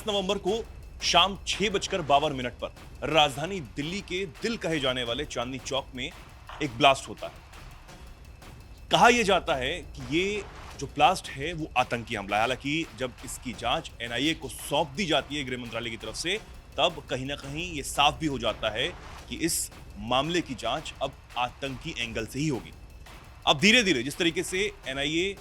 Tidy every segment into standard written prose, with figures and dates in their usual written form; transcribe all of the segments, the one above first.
नवंबर को शाम 6:52 पर राजधानी दिल्ली के दिल कहे जाने वाले चांदनी चौक में एक ब्लास्ट होता है। कहा यह जाता है कि ये जो ब्लास्ट है वो आतंकी हमला है। हालांकि जब इसकी जांच एनआईए को सौंप दी जाती है गृह मंत्रालय की तरफ से, तब कहीं ना कहीं ये साफ भी हो जाता है कि इस मामले की जांच अब आतंकी एंगल से ही होगी। अब धीरे धीरे जिस तरीके से एनआईए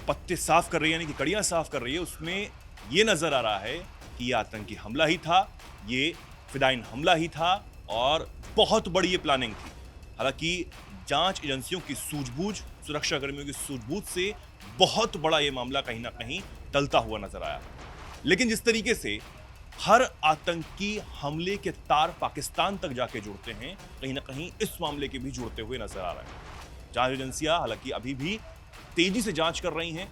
पत्ते साफ कर रही है, यानी कि कड़ियां साफ कर रही है, उसमें यह नजर आ रहा है कि यह आतंकी हमला ही था, ये फिदाइन हमला ही था और बहुत बड़ी ये प्लानिंग थी। हालांकि जांच एजेंसियों की सूझबूझ, सुरक्षा कर्मियों की सूझबूझ से बहुत बड़ा ये मामला कहीं ना कहीं टलता हुआ नजर आया। लेकिन जिस तरीके से हर आतंकी हमले के तार पाकिस्तान तक जाके जुड़ते हैं, कहीं ना कहीं इस मामले के भी जुड़ते हुए नजर आ रहा है। जांच एजेंसियां हालांकि अभी भी तेजी से जांच कर रही हैं,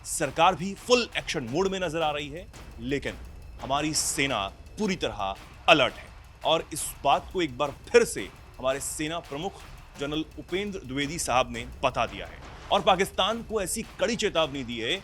सरकार भी फुल एक्शन मोड में नजर आ रही है, लेकिन हमारी सेना पूरी तरह अलर्ट है। और इस बात को एक बार फिर से हमारे सेना प्रमुख जनरल उपेंद्र द्विवेदी साहब ने बता दिया है और पाकिस्तान को ऐसी कड़ी चेतावनी दी है,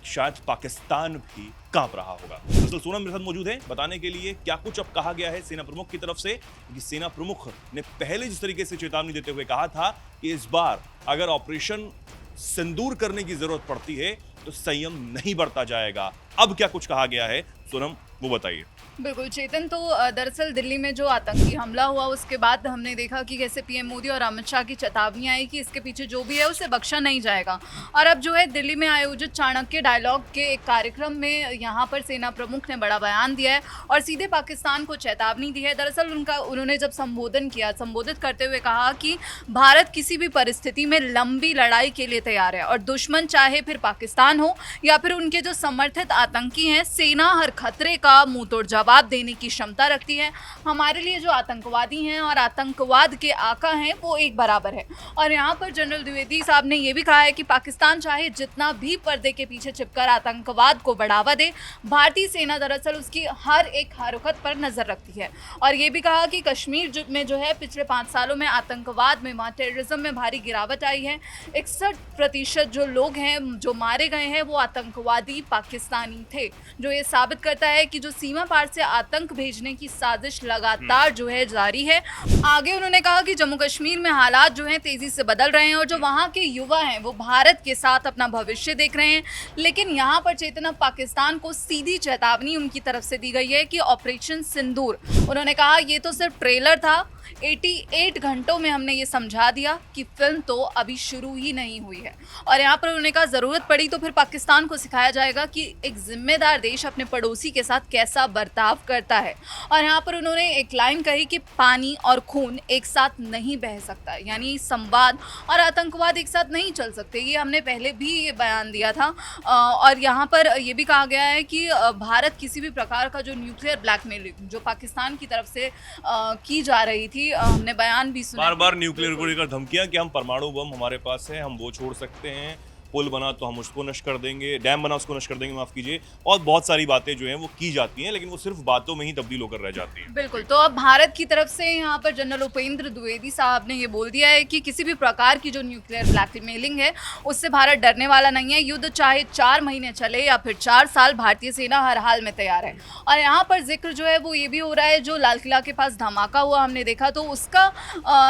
शायद पाकिस्तान भी कांप रहा होगा। दरअसल सोनम मेरे साथ मौजूद है बताने के लिए क्या कुछ अब कहा गया है सेना प्रमुख की तरफ से। कि सेना प्रमुख ने पहले जिस तरीके से चेतावनी देते हुए कहा था कि इस बार अगर ऑपरेशन सिंदूर करने की जरूरत पड़ती है तो संयम नहीं बरता जाएगा। अब क्या कुछ कहा गया है, सोनम वो बताइए। बिल्कुल चेतन, तो दरअसल दिल्ली में जो आतंकी हमला हुआ उसके बाद हमने देखा कि कैसे पीएम मोदी और अमित शाह की चेतावनी आई कि इसके पीछे जो भी है उसे बख्शा नहीं जाएगा। और अब जो है दिल्ली में आयोजित चाणक्य डायलॉग के एक कार्यक्रम में यहाँ पर सेना प्रमुख ने बड़ा बयान दिया है और सीधे पाकिस्तान को चेतावनी दी है। दरअसल उन्होंने जब संबोधित करते हुए कहा कि भारत किसी भी परिस्थिति में लंबी लड़ाई के लिए तैयार है और दुश्मन चाहे फिर पाकिस्तान हो या फिर उनके जो समर्थित आतंकी हैं, सेना हर खतरे का मुंह तोड़ जवाब देने की क्षमता रखती है। हमारे लिए जो आतंकवादी हैं और आतंकवाद के आका हैं वो एक बराबर है। और यहाँ पर जनरल द्विवेदी साहब ने ये भी कहा है कि पाकिस्तान चाहे जितना भी पर्दे के पीछे छिपकर आतंकवाद को बढ़ावा दे, भारतीय सेना दरअसल उसकी हर एक हरकत पर नजर रखती है। और ये भी कहा कि कश्मीर में जो है पिछले 5 सालों में आतंकवाद में, वहाँ टेररिज्म में भारी गिरावट आई है। 61% जो लोग हैं जो मारे गए हैं वो आतंकवादी पाकिस्तानी थे, जो ये साबित करता है कि जो सीमा पार से आतंक भेजने की साजिश लगातार जो है जारी है। आगे उन्होंने कहा कि जम्मू कश्मीर में हालात जो हैं तेजी से बदल रहे हैं और जो वहाँ के युवा हैं वो भारत के साथ अपना भविष्य देख रहे हैं। लेकिन यहाँ पर चेतना पाकिस्तान को सीधी चेतावनी उनकी तरफ से दी गई है कि ऑपरेशन सिंदूर, उन्होंने कहा ये तो सिर्फ ट्रेलर था, 88 घंटों में हमने ये समझा दिया कि फिल्म तो अभी शुरू ही नहीं हुई है। और यहाँ पर उन्होंने कहा जरूरत पड़ी तो फिर पाकिस्तान को सिखाया जाएगा कि एक जिम्मेदार देश अपने पड़ोसी के साथ कैसा बर्ताव करता है। और यहाँ पर उन्होंने एक लाइन कही कि पानी और खून एक साथ नहीं बह सकता, यानी संवाद और आतंकवाद एक साथ नहीं चल सकते। ये हमने पहले भी ये बयान दिया था। और यहाँ पर ये भी कहा गया है कि भारत किसी भी प्रकार का जो न्यूक्लियर ब्लैकमेलिंग जो पाकिस्तान की तरफ से की जा रही थी, हमने बयान भी सुना, बार बार न्यूक्लियर को लेकर धमकियां कि हम परमाणु बम हमारे पास है, हम वो छोड़ सकते हैं, पुल बना तो हम उसको नष्ट कर देंगे, डैम बना उसको नष्ट कर देंगे, माफ कीजिए, और बहुत सारी बातें जो हैं वो की जाती हैं, लेकिन वो सिर्फ बातों में ही तब्दील होकर रह जाती हैं। बिल्कुल, तो अब भारत की तरफ से यहाँ पर जनरल उपेंद्र द्विवेदी साहब ने ये बोल दिया है कि किसी भी प्रकार की जो न्यूक्लियर ब्लैकमेलिंग है उससे भारत डरने वाला नहीं है। युद्ध चाहे 4 महीने चले या फिर 4 साल, भारतीय सेना हर हाल में तैयार है। और यहाँ पर जिक्र जो है वो ये भी हो रहा है, जो लाल किला के पास धमाका हुआ हमने देखा, तो उसका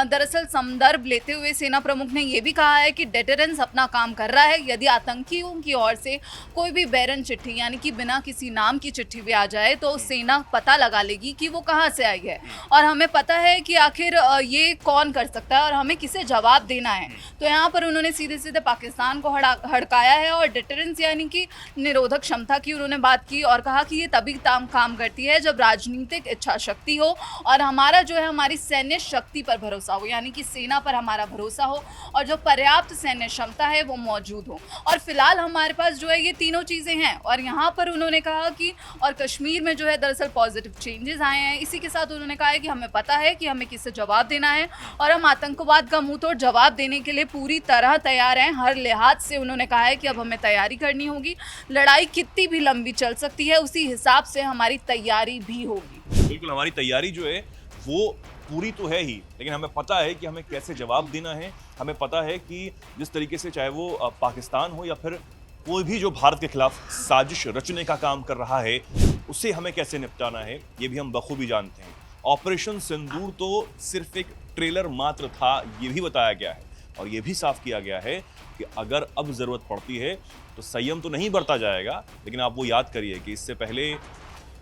दरअसल संदर्भ लेते हुए सेना प्रमुख ने ये भी कहा है कि डेटरेंस अपना काम कर रहा है। यदि आतंकियों की ओर से कोई भी बैरन चिट्ठी, यानी कि बिना किसी नाम की चिट्ठी भी आ जाए, तो सेना पता लगा लेगी कि वो कहाँ से आई है और हमें पता है कि आखिर ये कौन कर सकता है और हमें किसे जवाब देना है। तो यहाँ पर उन्होंने सीधे सीधे पाकिस्तान को हड़काया है और डिटरेंस यानी कि निरोधक क्षमता की उन्होंने बात की और कहा कि ये तभी काम करती है जब राजनीतिक इच्छा शक्ति हो और हमारा जो है हमारी सैन्य शक्ति पर भरोसा हो, यानी कि सेना पर हमारा भरोसा हो और जो पर्याप्त सैन्य क्षमता है वो मौजूद हो। और फिलहाल हमारे पास जो है ये तीनों चीज़ें हैं। और यहाँ पर उन्होंने कहा कि और कश्मीर में जो है दरअसल पॉजिटिव चेंजेस आए हैं। इसी के साथ उन्होंने कहा है कि हमें पता है कि हमें किससे जवाब देना है और हम आतंकवाद का मुंह तोड़ जवाब देने के लिए पूरी तरह तैयार हैं। हर लिहाज से उन्होंने कहा है कि अब हमें तैयारी करनी होगी, लड़ाई कितनी भी लंबी चल सकती है, उसी हिसाब से हमारी तैयारी भी होगी। बिल्कुल, हमारी तैयारी जो है वो पूरी तो है ही, लेकिन हमें पता है कि हमें कैसे जवाब देना है। हमें पता है कि जिस तरीके से चाहे वो पाकिस्तान हो या फिर कोई भी जो भारत के खिलाफ साजिश रचने का काम कर रहा है उसे हमें कैसे निपटाना है ये भी हम बखूबी जानते हैं। ऑपरेशन सिंदूर तो सिर्फ एक ट्रेलर मात्र था, ये भी बताया गया है और ये भी साफ किया गया है कि अगर अब जरूरत पड़ती है तो संयम तो नहीं बरता जाएगा, लेकिन आप वो याद करिए कि इससे पहले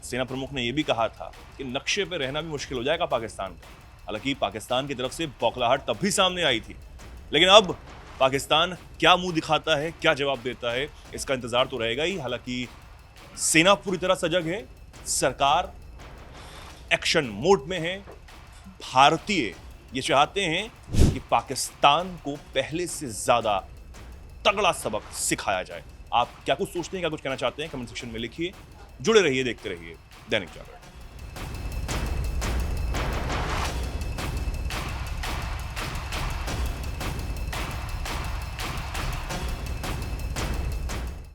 सेना प्रमुख ने यह भी कहा था कि नक्शे पर रहना भी मुश्किल हो जाएगा पाकिस्तान का। हालांकि पाकिस्तान की तरफ से बौखलाहट तब भी सामने आई थी, लेकिन अब पाकिस्तान क्या मुंह दिखाता है, क्या जवाब देता है, इसका इंतजार तो रहेगा ही। हालांकि सेना पूरी तरह सजग है, सरकार एक्शन मोड में है। भारतीय ये चाहते हैं कि पाकिस्तान को पहले से ज्यादा तगड़ा सबक सिखाया जाए। आप क्या कुछ सोचते हैं, क्या कुछ कहना चाहते हैं, कमेंट सेक्शन में लिखिए। जुड़े रहिए, देखते रहिए दैनिक जागरण।